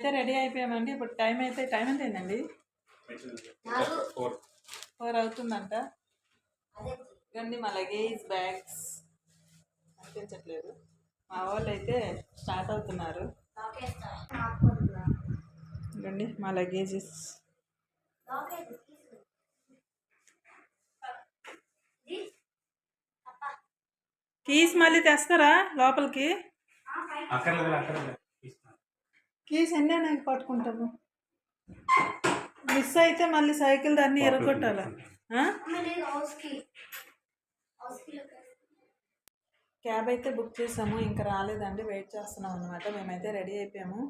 అయితే రెడీ అయిపోయామండి. ఇప్పుడు టైం ఎంత అయిందండి? 4 అవుతుందంట. ఇవన్నీ మా లగేజ్ బ్యాగ్స్ కనిపించట్లేదు. మా వాళ్ళు అయితే స్టార్ట్ అవుతున్నారు. ఇవ్వండి మా లగేజెస్. కీస్ మళ్ళీ తెస్తారా లోపలికి? కీస్ ఎన్ని నాకు పట్టుకుంటాము. మిస్ అయితే మళ్ళీ సైకిల్ దాన్ని ఎరగొట్టాలా? క్యాబ్ అయితే బుక్ చేసాము, ఇంకా రాలేదండి. వెయిట్ చేస్తున్నాం అనమాట. మేమైతే రెడీ అయిపోయాము.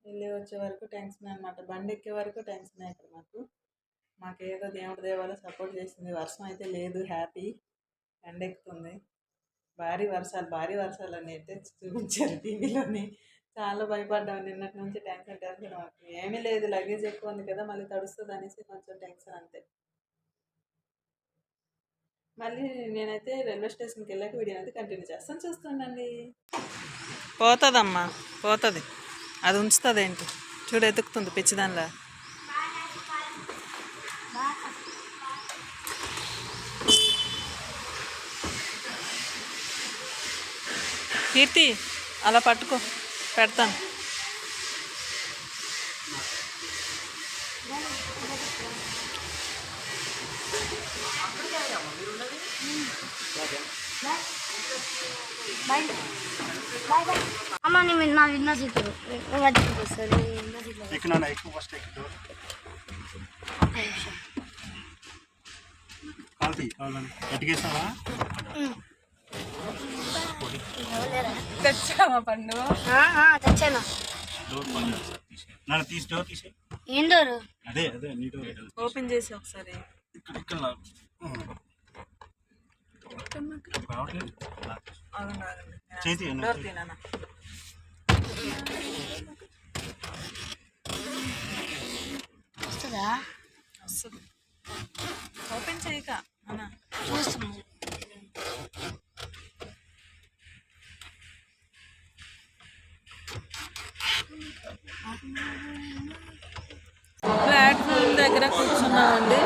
వెళ్ళి వచ్చే వరకు టెన్షన్ అనమాట. బండి ఎక్కే వరకు టెన్షన్ ఇక్కడ మాకేదో దేవుడి దేవాలో సపోర్ట్ చేసింది. వర్షం అయితే లేదు, హ్యాపీ. ఎండ ఎక్కుతుంది. భారీ వర్షాలు అని అయితే చూపించారు టీవీలోని. చాలా భయపడ్డాము నిన్నటి నుంచి. టెన్షన్ మాకు ఏమీ లేదు, లగేజ్ ఎక్కువ ఉంది కదా, మళ్ళీ తడుస్తుంది అనేసి కొంచెం టెన్షన్ అంతే. మళ్ళీ నేనైతే రైల్వే స్టేషన్కి వెళ్ళాక వీడియో అయితే కంటిన్యూ చేస్తాను, చూస్తుండండి. పోతుందమ్మా, పోతుంది. అది ఉంచుతుంది ఏంటి చూడు, ఎతుకుతుంది పిచ్చిదానిలా. కీర్తి అలా పట్టుకో, పెడతాను. అమ్మ నా విన్న సీట్లు తెచ్చావా పండు? తెచ్చాను. ఏం డోరు? ఓపెన్ చేసి ఒకసారి. వస్తుందా? వస్తుంది. ఓపెన్ చేయక అన్నా చూస్తున్నాను. ప్లాట్ఫామ్ దగ్గర కూర్చున్నామండి.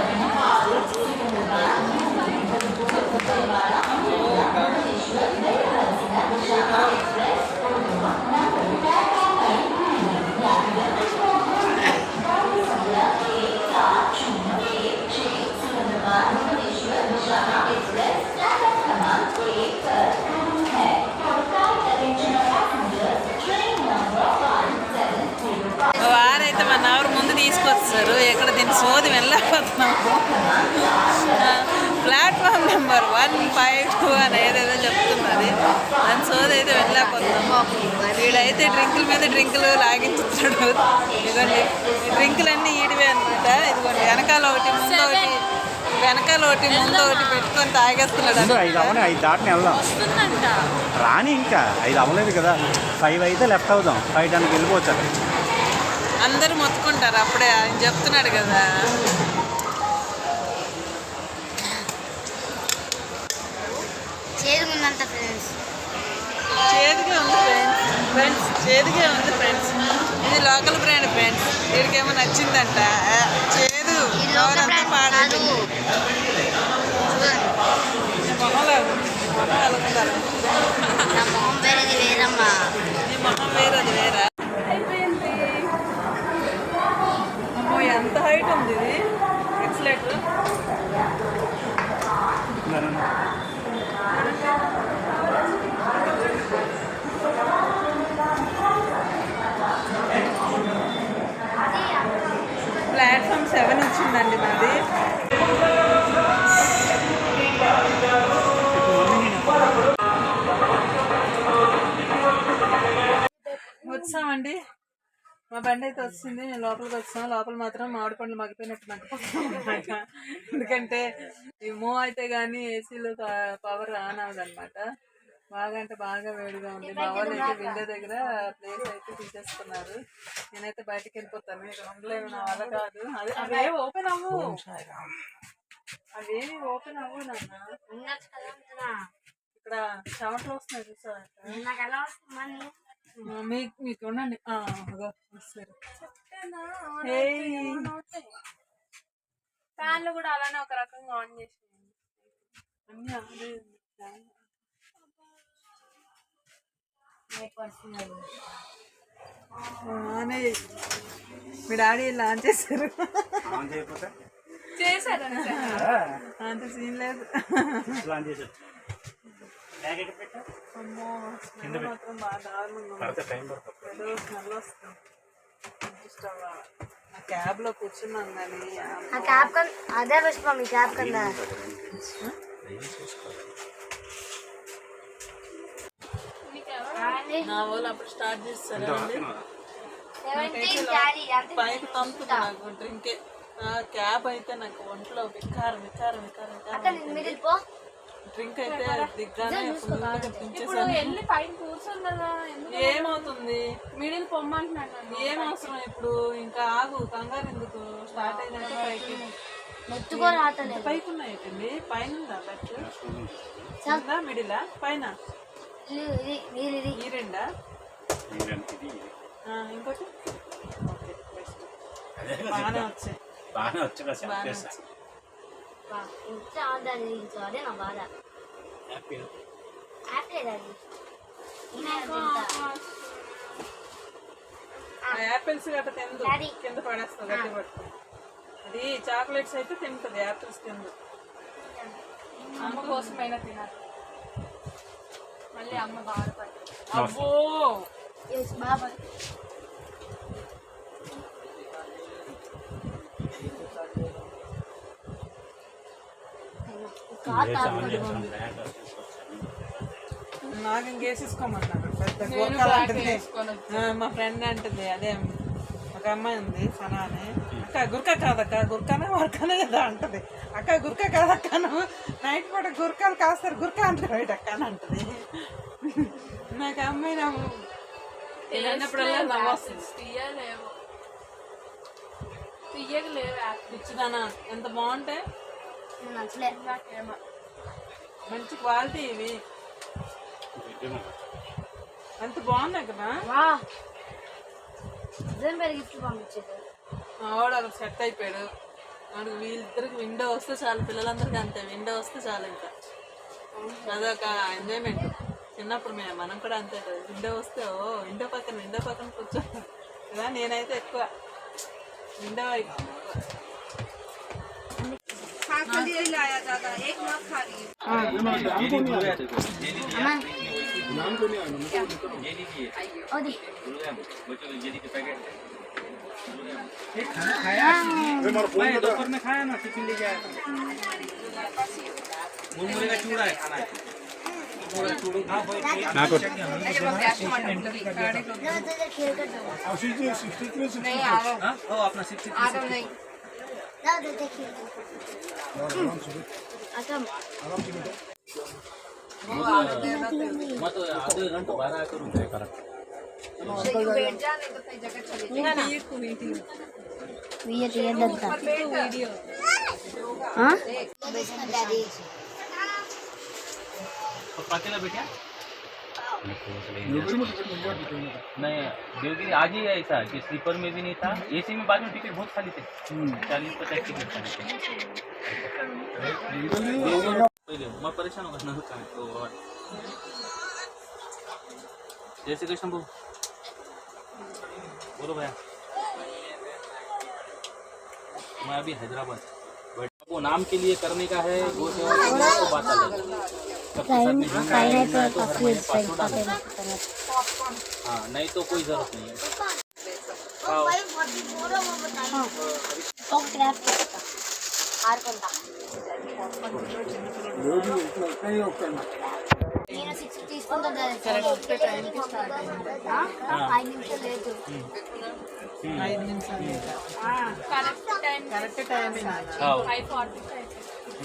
వారైతే మా నావరు ముందు తీసుకొస్తారు. ఎక్కడ దీన్ని సోది వెళ్ళకపోతున్నాము. ప్లాట్ఫామ్ నెంబర్ 152 అని ఏదేదో చెప్తున్నది. దాని సోది అయితే వెళ్ళకపోతున్నాము. వీడైతే డ్రింకుల మీద డ్రింకులు లాగించుతున్నాడు. ఇదిగోండి డ్రింకులన్నీ ఈడివే అనమాట. ఇదిగోండి వెనకాల ఒకటి ముందు ఒకటి పెట్టుకొని తాగేస్తున్నాడు. 5 దాటిని వెళ్దాం రాని, ఇంకా 5 అవ్వలేదు కదా. 5 అయితే లెఫ్ట్ అవుదాం, 5 దానికి వెళ్ళిపోవచ్చు. అందరూ మొత్తుకుంటారు అప్పుడే, ఆయన చెప్తున్నాడు కదా. చేదుగా ఉందంట ఫ్రెండ్స్. చేదుగా ఉంది ఫ్రెండ్స్. ఇది లోకల్ బ్రాండ్ ఫ్రెండ్స్. వీడికేమో నచ్చిందంట. చేదు ఎవరంతా పాడదు. మొహం వేరేది వేరమ్మా. నీ మొహం వేరేది వేరా? అయిపోయింది. అమ్మో ఎంత హైట్ ఉంది ఇది. ఎక్సలేటర్ ప్లాట్ఫామ్ 7 వచ్చిందండి మాది. వచ్చామండి. మా బండి అయితే వచ్చింది. మేము లోపలికి వచ్చాం. లోపల మాత్రం మామిడి పండ్లు మగ్గిపోయినట్టు మగ్గిపోతాం. ఎందుకంటే ఈ మూవ్ అయితే కానీ ఏసీలో పవర్ ఆన్ అవ్వదన్నమాట. బాగా అంటే బాగా వేడిగా ఉంది. మా వాళ్ళు అయితే విండో దగ్గర ప్లేస్ అయితే తీసేసుకున్నారు. నేనైతే బయటకు వెళ్ళిపోతాను. ఇది ఉండలేము, నా వల్ల కాదు. అవేమి ఓపెన్ అవ్వు నాన్న. ఇక్కడ చెమటలు వస్తున్నాయి చూసా. మీకు ఉండండి సరే. ఫ్యాన్లు కూడా అలానే ఒక రకంగా ఆన్ చేసి అన్నీ అదే ఆనే మీ డాడీ లాంచ్ చేశారు. ఆన్ చేయకపోతే చేశారని అంత సీన్ లేదు. లాంచ్ చేశారు. బ్యాగ్ ఎక్కడ పెట్టా? అమ్మో స్మెల్ మాత్రం బాగా దారుణంగా ఉంది. పడితే టైం పడుతుంది. ఏదో స్మెల్ వస్తుంది. ఇష్టం ఆ క్యాబ్ లో కూర్చున్నాం కానీ ఆ క్యాబ్ కన్ అదే పుష్ప మీ క్యాబ్ కింద నా వాళ్ళు అప్పుడు స్టార్ట్ చేస్తారు పైకి తంపుతుంది నాకు డ్రింకే. క్యాబ్ అయితే నాకు ఒంట్లో వికారం వికారం వికారం వికారం. డ్రింక్ అయితే దిగ్గానే ఫుల్గా దించేసాను. వెళ్ళి పైన కూర్చోం కదా, ఏమవుతుంది మిడిల్ పొమ్మంటున్నాను. ఏం అవసరం ఇప్పుడు, ఇంకా ఆగు కంగారు ఎందుకు, స్టార్ట్ అయినాక పైకి మెత్తుకో రాతలేదు. పైకి ఉన్నాయండి. పైన ఉందా బెడ్ మిడిలా పైన ఈ రెండా ఇంకోటి ఓకే బెస్ట్. బాగానే వచ్చాయి బాగానే వచ్చి బాగానే వచ్చాయి. అదే నా బాధ. హ్యాపీ యాపిల్స్ గట్ట తిందు, కింద పడేస్తుంది గట్టి పట్టుకో. అది చాక్లెట్స్ అయితే తింటుంది, యాపిల్స్ తిందు. అమ్మ కోసమైనా తినాలి, మళ్ళీ అమ్మ బాధపడుతుంది. అబ్బో బాబా నాకు ఇంకేసేసుకోమన్నాడు. పెద్ద గురకాలు అంటుంది మా ఫ్రెండ్ అంటుంది. అదే ఒక అమ్మాయి ఉంది సనా అని. అక్క గురక కాదక్క, గురకనే వర్కనే కదా అంటది. అక్క గురక కాదక్క, నువ్వు నైట్ పూట గురకాలు కాస్తారు, గురక అంటే బయట అక్క అని అంటది. నాకు అమ్మాయి తిన్నప్పుడల్లా నవ్వు వస్తుంది. తీయలేవు, తీయగలేవు. పిచ్చిదానా ఎంత బాగుంటాయి, నచ్చలే. నాకేమో మంచి క్వాలిటీ ఇవి, ఎంత బాగున్నాయి కదా. గిఫ్ట్ పంపించేది మా వాడు అలా సెట్ అయిపోయాడు. వాడు వీళ్ళిద్దరికి విండో వస్తే చాలు, పిల్లలందరికీ అంతే, విండో వస్తే చాలు. ఇంకా అదొక ఎంజాయ్మెంట్. చిన్నప్పుడు మనం కూడా అంతే కదా, విండో వస్తే విండో పక్కన కూర్చో కదా. నేనైతే ఎక్కువ విండో వైపు. दोपहर में खाया ना, टिफिन ले जाया मुरमुरे का चूड़ा है, खाना है నాకు अपना 63 मत आधे घंटे 12 करूँ करेक्ट पकेला बेटा नहीं देवगिरी आज ही ऐसा कि स्लीपर में भी नहीं था, एसी में बाद में टिकट बहुत खाली थे, 40-50 टिकट खाली थे। पहले मैं परेशान होगा ना तो जैसे कृष्ण बोलो भैया। मैं अभी हैदराबाद, वो नाम के लिए करने का है वो तो बात अलग है। हाँ नहीं तो कोई जरूरत नहीं है। నేను 6 తీసుకుంటా కరెక్ట్ టైంకి స్టార్ట్ అయింది. 5 నిమిషాలు లేదు. 5 నిమిషాలు కరెక్ట్ టైం. 5:45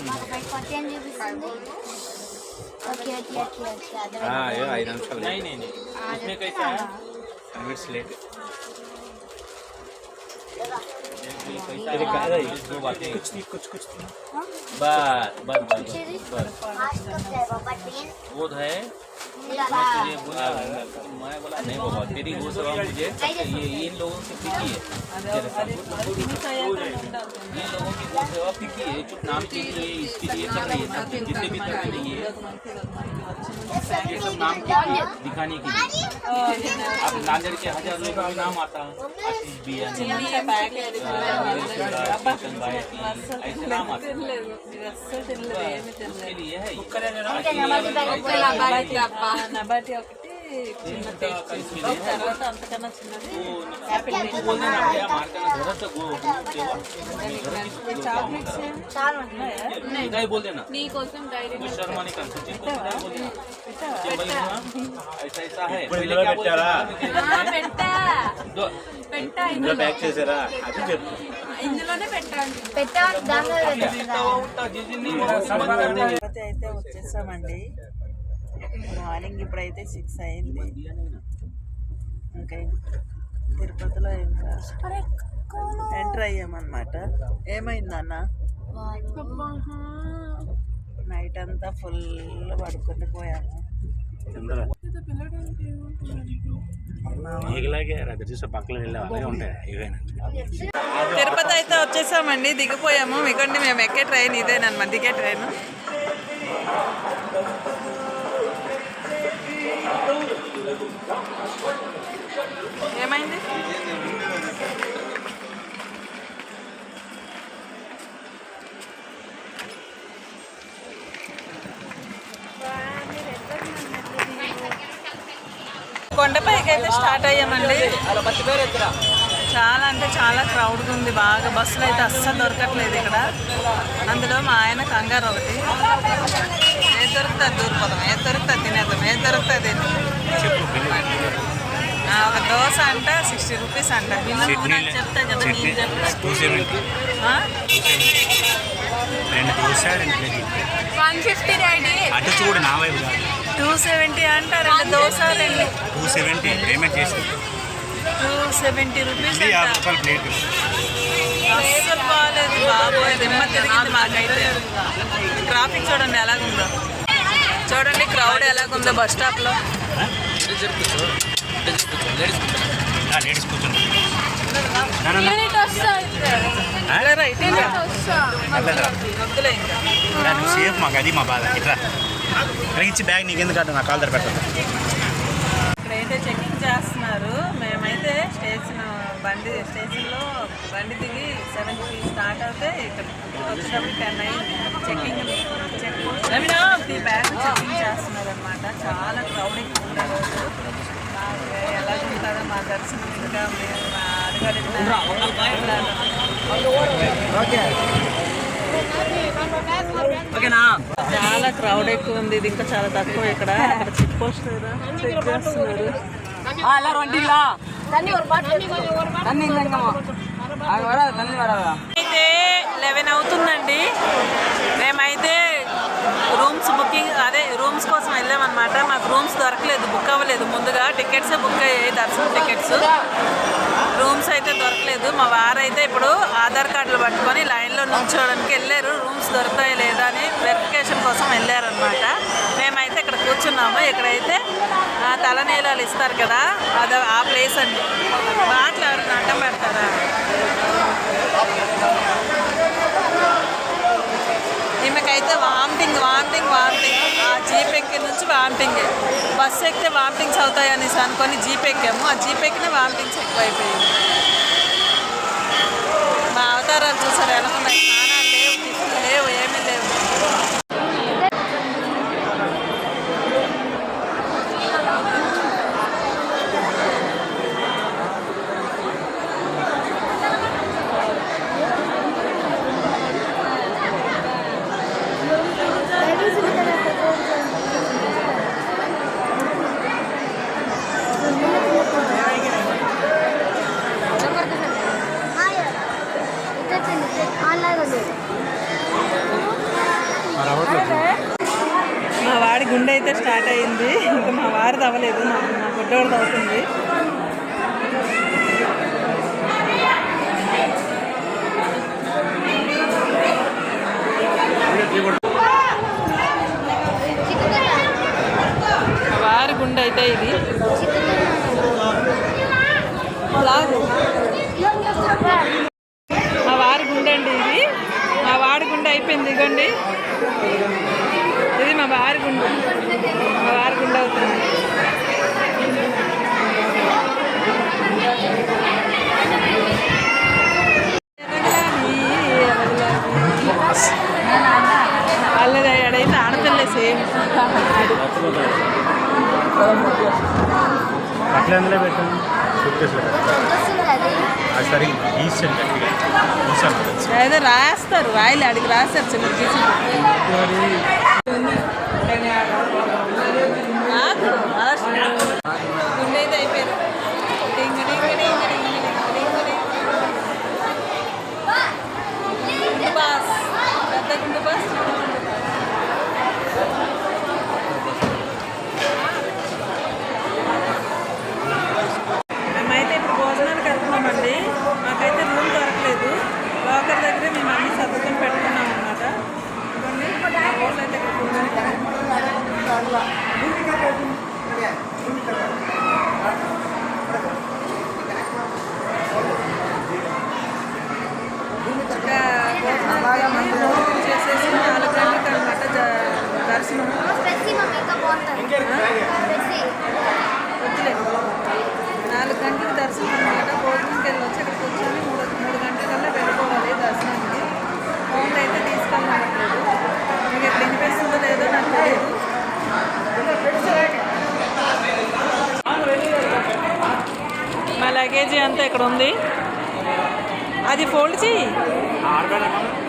మాకు 5:40 అని చూపిస్తుంది. ఓకే ఓకే ఓకే ఓకే అదే. ये 5 निमिषाలు नहीं इसमें कैसा है 5 मिनट्स लेट दो बातें कुछ बस आज कब जाए बाबा ट्रेन? वो है ये बोला मैं बोला नहीं बाबा तेरी वो सेवा मुझे ये इन लोगों से फीकी है इन लोगों की वो सेवा फीकी है चुप नाम की ये इसके लिए कर रही है जितने भी कर रही है ये सब नाम के दिखाने के लिए अब नांदेड़ के 1000 लोगों का नाम आता है आशीष भी है ऐसे नाम आता है उसके लिए है నబాటి ఒకటి చిన్న తర్వాత అంతకన్నా చిన్నది बोल देना भैया मार के घर से वो చాక్లెట్స్ చాలా ఉన్నాయి. नहीं बोल देना నీ కోసం డైరీ कोई शर्मा नहीं कर सचिन को नहीं बोल देना कि भाई हाँ, ऐसा ऐसा है पहले क्या बोलते పెట్టా दो పెట్టా బ్యాక్ చేసారా అది చెప్పు. ఇందులోనే పెట్టండి పెట్టామని దానిలో जितना वो उतना जिस दिन नहीं वो समझ कर देंगे తిరుపతి అయితే వచ్చేసామండి. మార్నింగ్ ఇప్పుడైతే 6 అయింది. ఇంకా తిరుపతిలో ఇంకా ఎంటర్ అయ్యామన్నమాట. ఏమైందన్న నైట్ అంతా ఫుల్ పడుకుని పోయాము. నీకులాగే దగ్గర చూసే పక్కన వెళ్ళే అలాగే ఉంటాయి ఇవేనా. తిరుపతి అయితే వచ్చేసామండి, దిగిపోయాము. మీకండి మేము ఎక్కే ట్రైన్ ఇదేనమాట, దిగే ట్రైన్. ఏమైంది? కొండపైకి అయితే స్టార్ట్ అయ్యామండి. చాలా అంటే చాలా క్రౌడ్గా ఉంది బాగా. బస్సులు అయితే అస్సలు దొరకట్లేదు ఇక్కడ. అందులో మా ఆయన కంగారు ఒకటి, ఏది దొరికితే అది దూరిపోతాం, ఏది దొరికితే అది తినేద్దాం, ఏది దొరికితే అది ఒక దోశ అంట 60 రూపీస్ అంట. బిల్లు నువ్వు నాకు చెప్తా కదా, నేను చెప్తా. 270 రెండు దోశ 150 డాడీ అటు చూడు నా వైపు కాదు. 270 అంట, 2 దోశ 270 పేమెంట్ చేసి 270 రూపీస్ 50 అంట. రూపాయలు ప్లేట్. అస్సలు బాగాలేదు బాబోయ్, దిమ్మ తిరిగింది మాకైతే. ట్రాఫిక్ చూడండి ఎలాగుందో, చూడండి క్రౌడ్ ఎలాగుందో బస్ స్టాప్లో. లేడీస్ కూర్చోండి. యూనిట్ వస్తా రైట్ వస్తా వద్దులే ఇంకా. నువ్వు సేఫ్ మాకు అది మా బాధ. ఇట్లా ఇచ్చి బ్యాగ్ నీకు ఎందుకు నా కాల్ ధర పెట్టాను. ఇక్కడైతే చెకింగ్ చేస్తున్నారు. మేమైతే స్టేషన్లో బండి దిగి 7కి స్టార్ట్ అవుతే ఇక్కడ వచ్చినప్పుడు 10 అయింది. చెకింగ్ ఈ బ్యాగ్ చెకింగ్ చేస్తున్నారు అనమాట. చాలా క్రౌడ్ ఎక్కువ ఉంది రోజు. ఎలా ఉంటుందో మా దర్శనం ఇంకా మేము చాలా క్రౌడ్ ఎక్కువ ఉంది. ఇది ఇంకా చాలా తక్కువ. ఇక్కడ చెక్ పోస్ట్ చెక్ చేస్తున్నారు. అయితే 11 అవుతుందండి. మేమైతే రూమ్స్ కోసం వెళ్ళామన్నమాట. మాకు రూమ్స్ దొరకలేదు, బుక్ అవ్వలేదు. ముందుగా టికెట్స్ బుక్ అయ్యాయి, దర్శనం టికెట్స్. రూమ్స్ అయితే దొరకలేదు. మా వారైతే ఇప్పుడు ఆధార్ కార్డులు పట్టుకొని లైన్లో నుంచోడానికి వెళ్ళారు, రూమ్స్ దొరుకుతాయి లేదా అని వెరిఫికేషన్ కోసం వెళ్ళారనమాట. మేమైతే ఇక్కడ కూర్చున్నాము. ఇక్కడైతే తలనీలాలు ఇస్తారు కదా, అది ఆ ప్లేస్ అండి. మాటలు ఎవరైనా అడ్డం పెడతారా? ఈమెకైతే వామిటింగ్ ఆ జీప్ ఎక్కి నుంచి వామిటింగ్. బస్సు ఎక్కితే వామిటింగ్స్ అవుతాయి అనేసి అనుకొని జీప్ ఎక్కాము. ఆ జీప్ ఎక్కిన వామిటింగ్స్ ఎక్కువైపోయింది. మా అవతారాలు చూసారు ఎలా ఉన్నాయి. స్నానాలు లేవు, టిఫిన్ లేవు, ఏమీ లేవు. మా వాడి గుండె అయితే స్టార్ట్ అయింది. ఇంకా మా వారిది అవ్వలేదు, మా గుడ్డోడిది అవుతుంది. మా బ్లాగ్ మా వారి గుండె అండి ఇది. మా వాడి గుండె అయిపోయింది ఇదిగోండి. ఇది మా వారి గుండె. మా వారి గుండె అవుతుంది. వాళ్ళది అడైతే ఆడపిల్లే సేమ్. అట్లా అందులో పెట్టాను సరే ఈసారి గట్టిగా ఈసారి ఏదో రాస్తారు రాయలే అడిగి రాస్తారు చిన్న గీసి గుండె అయితే అయిపోయారు. గుండు బాస్ పెద్ద గుండు బాస్. మేమైతే ఇప్పుడు భోజనానికి వెళ్తున్నామండి. మాకైతే రూమ్ దొరకలేదు. లోకల్ దగ్గరే మేము అన్ని సర్దుకొని పెట్టుకున్నాం అన్నమాట. ఊళ్ళో అయితే ఇంకా భోజనానికి భోజనం చేసేసి 4 గంటలకు అనమాట దర్శనం. వద్దులే 4 గంటలకు దర్శనం అనమాట. భోజనంకి వెళ్ళి వచ్చి అక్కడికి వచ్చి 3 గంటలకల్లా వెళ్ళిపోవాలి దర్శనానికి. ఫోన్లో అయితే తీసుకెళ్ళట్లేదు. మీకు ఎప్పుడు వినిపిస్తుందో లేదో నాకు తెలియదు. మా లగేజీ అంతా ఇక్కడ ఉంది. అది ఫోల్డ్ చెయ్యి.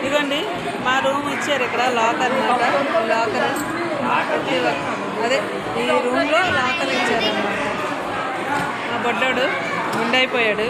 ఇదిగోండి మా రూమ్ ఇచ్చారు ఇక్కడ. లాకర్ అన్నమాట. లాకర్ అదే ఈ రూమ్లో లాకర్ ఇచ్చారు అన్నమాట. మా బొడ్డాడు గుండె అయిపోయాడు.